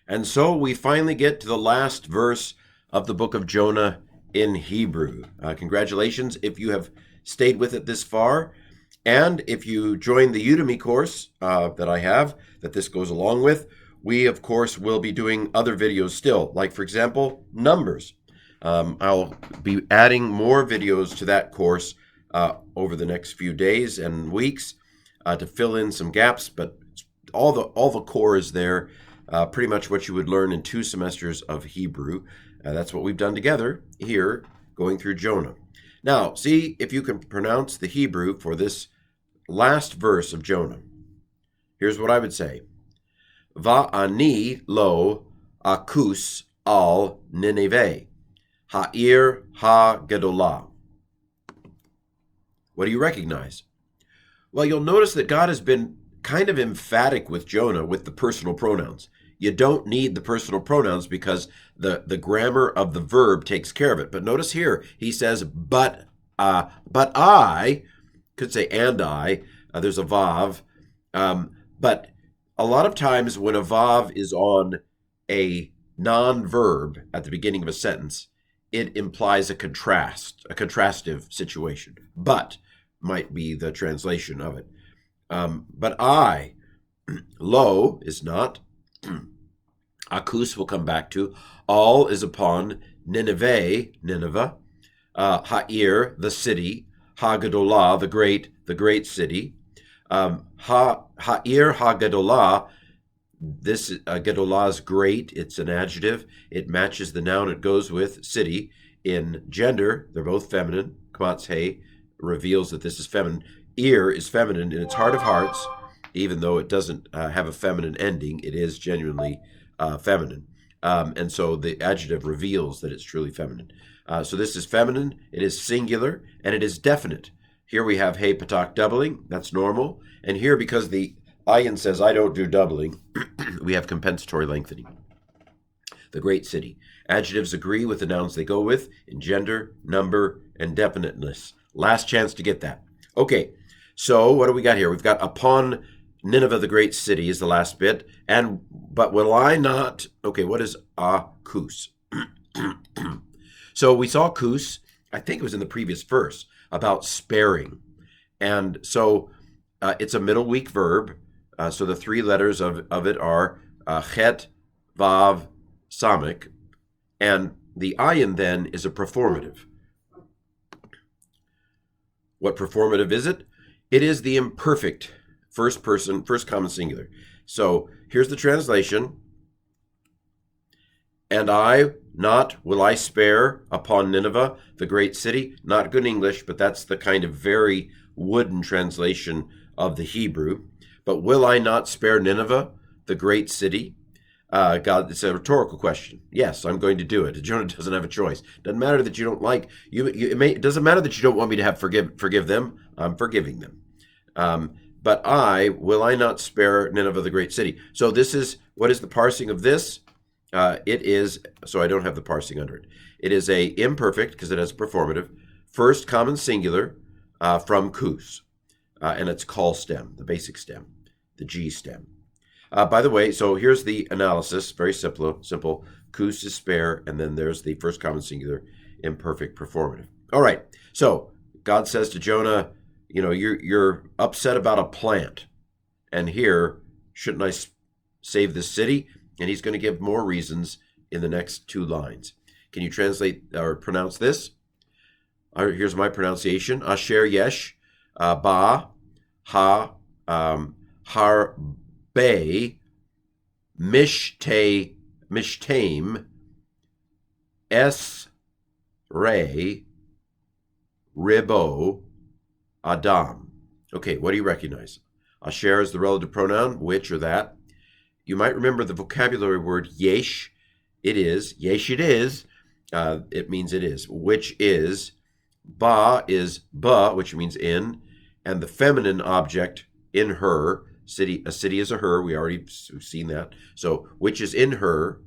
And so we finally get to the last verse of the book of Jonah in Hebrew. Congratulations if you have stayed with it this far. And if you join the Udemy course that I have, that this goes along with, we, of course, will be doing other videos still, like, for example, numbers. I'll be adding more videos to that course over the next few days and weeks to fill in some gaps, but all the core is there, pretty much what you would learn in 2 semesters of Hebrew. That's what we've done together here, going through Jonah. Now, see if you can pronounce the Hebrew for this last verse of Jonah. Here's what I would say. Va'ani lo akus al Nineveh, ha'ir ha'gedolah. What do you recognize? Well, you'll notice that God has been kind of emphatic with Jonah with the personal pronouns. You don't need the personal pronouns because the grammar of the verb takes care of it. But notice here, he says, but I, could say and I, there's a vav, but a lot of times when a vav is on a non-verb at the beginning of a sentence, it implies a contrastive situation. But might be the translation of it. But I, lo is not, akus will come back to, all is upon Nineveh, ha'ir, the city, ha'gedolah, the great city, ha'ir ha'gedolah, this gedolah is great, it's an adjective, it matches the noun it goes with, city. In gender, they're both feminine, kmatz hey, reveals that this is feminine. Ir is feminine in its heart of hearts, even though it doesn't have a feminine ending, it is genuinely feminine. And so the adjective reveals that it's truly feminine. So this is feminine, it is singular, and it is definite. Here we have hey patak doubling, that's normal. And here, because the ayin says I don't do doubling, we have compensatory lengthening. The great city. Adjectives agree with the nouns they go with in gender, number, and definiteness. Last chance to get that. Okay, so what do we got here? We've got upon Nineveh, the great city, is the last bit. But will I not? Okay, what is akus? So we saw kus, I think it was in the previous verse, about sparing. And so it's a middle weak verb. So the 3 letters of it are chet, vav, samik. And the ayin then is a performative. What performative is it? It is the imperfect first person, first common singular. So here's the translation. And I, not will I spare upon Nineveh, the great city. Not good English, but that's the kind of very wooden translation of the Hebrew. But will I not spare Nineveh, the great city? God, it's a rhetorical question. Yes, I'm going to do it. Jonah doesn't have a choice. Doesn't matter that you don't like you. It doesn't matter that you don't want me to have forgive them. I'm forgiving them. But will I not spare Nineveh, the great city? So this is what is the parsing of this? It is, so I don't have the parsing under it. It is a imperfect because it has a performative first common singular from kus, and it's call stem, the basic stem, the G stem. By the way, so here's the analysis, very simple. Kus is spare, and then there's the first common singular, imperfect performative. All right, so God says to Jonah, you're upset about a plant, and here, shouldn't I save this city? And he's going to give more reasons in the next 2 lines. Can you translate or pronounce this? Here's my pronunciation. Asher yesh, ba, ha, har, Bay, Mishtaim, Es, Ray, Ribo, Adam. Okay, what do you recognize? Asher is the relative pronoun, which or that. You might remember the vocabulary word yesh. It is. Yesh it is. It means it is. Which is. Ba is ba, which means in. And the feminine object, in her. A city is a her. We already seen that. So, which is in her.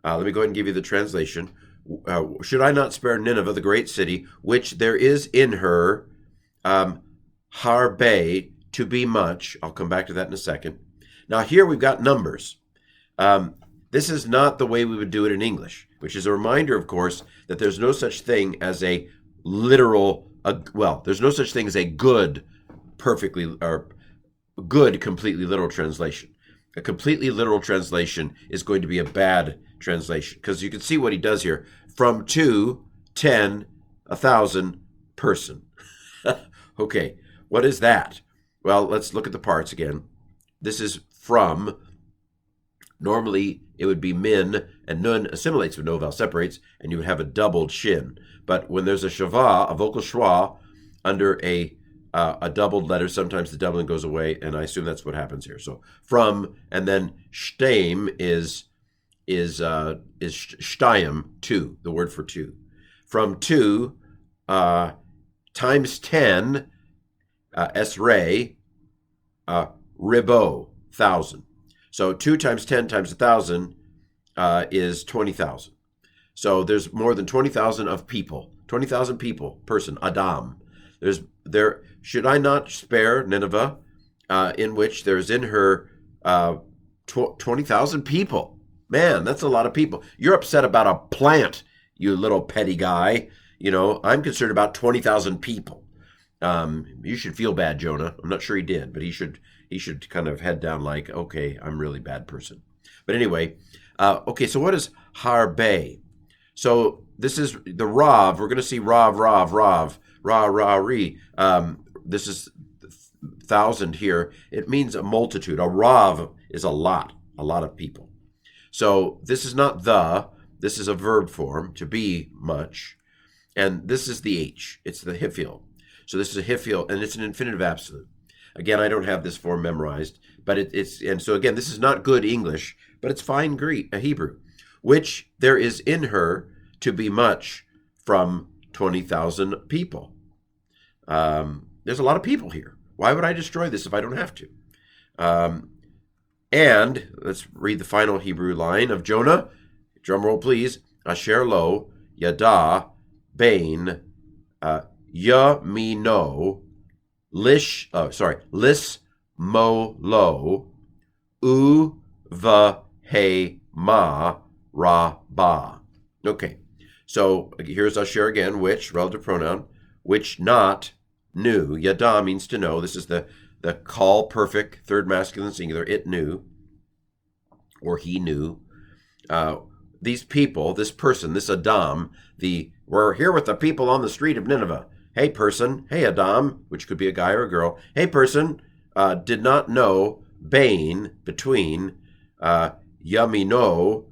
Let me go ahead and give you the translation. Should I not spare Nineveh, the great city, which there is in her, harbe, to be much. I'll come back to that in a second. Now here we've got numbers. This is not the way we would do it in English, which is a reminder, of course, that there's no such thing as a literal, there's no such thing as a good, completely literal translation. A completely literal translation is going to be a bad translation, because you can see what he does here. From, to, 10, 1,000, person. Okay, what is that? Well, let's look at the parts again. This is from. Normally, it would be min, and nun assimilates with no vowel separates, and you would have a doubled shin. But when there's a shava, a vocal schwa, under a doubled letter, sometimes the doubling goes away, and I assume that's what happens here. So from, and then shteim is shtayim, two, the word for two. From two times 10, esrei, ribo, 1,000. So 2 times 10 times 1,000 is 20,000. So there's more than 20,000 of people. 20,000 people, person, Adam. Should I not spare Nineveh, in which there's in her 20,000 people? Man, that's a lot of people. You're upset about a plant, you little petty guy. I'm concerned about 20,000 people. You should feel bad, Jonah. I'm not sure he did, but he should kind of head down like, okay, I'm a really bad person. But anyway, okay, so what is harbe? So this is the rav. We're going to see rav, ra, ra, ri. This is 1,000 here. It means a multitude. A rav is a lot of people. So this is not this is a verb form, to be much. And this is the H. It's the Hiph'il. So this is a Hiph'il, and it's an infinitive absolute. Again, I don't have this form memorized, but and so again, this is not good English, but it's fine Hebrew, which there is in her to be much from 20,000 people. There's a lot of people here. Why would I destroy this if I don't have to? And let's read the final Hebrew line of Jonah. Drum roll, please. Asher lo yada bain yamino lis mo lo uva he ma ra ba. Okay, so here's Asher again, which, relative pronoun, which not knew. Yada means to know. This is the call perfect, third masculine singular. It knew, or he knew. These people, this person, this Adam, we're here with the people on the street of Nineveh. Hey, person. Hey, Adam, which could be a guy or a girl. Hey, person, did not know Bain, between, Yamino,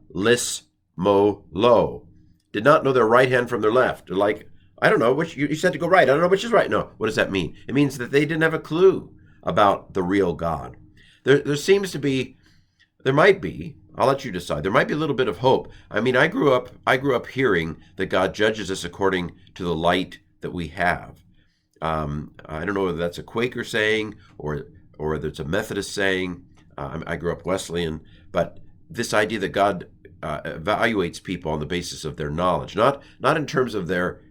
Lis, Mo, Lo. Did not know their right hand from their left. They're like, I don't know, which you said to go right. I don't know which is right. No, what does that mean? It means that they didn't have a clue about the real God. There seems to be, there might be, I'll let you decide. There might be a little bit of hope. I mean, I grew up hearing that God judges us according to the light that we have. I don't know whether that's a Quaker saying or whether it's a Methodist saying. I grew up Wesleyan, but this idea that God evaluates people on the basis of their knowledge, not in terms of their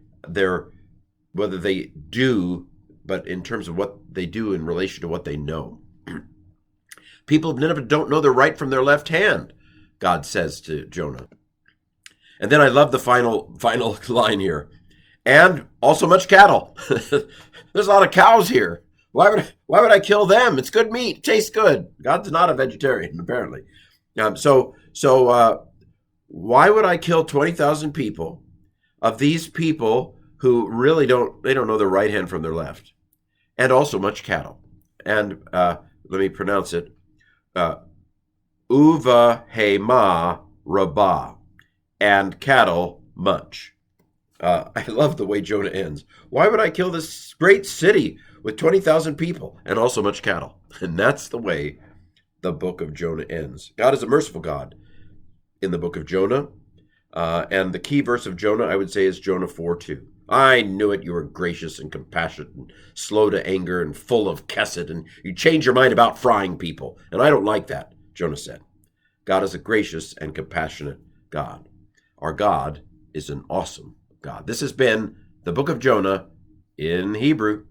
whether they do, but in terms of what they do in relation to what they know. People of Nineveh don't know their right from their left hand, God says to Jonah. And then I love the final line here. And also much cattle. There's a lot of cows here. Why would I kill them? It's good meat. It tastes good. God's not a vegetarian, apparently. So why would I kill 20,000 people of these people who really don't know their right hand from their left? And also much cattle. And let me pronounce it. Uva hema rabah, and cattle much. I love the way Jonah ends. Why would I kill this great city with 20,000 people and also much cattle? And that's the way the book of Jonah ends. God is a merciful God in the book of Jonah. And the key verse of Jonah, I would say, is Jonah 4:2. I knew it, you were gracious and compassionate and slow to anger and full of kesed, and you change your mind about frying people. And I don't like that, Jonah said. God is a gracious and compassionate God. Our God is an awesome God. This has been the book of Jonah in Hebrew.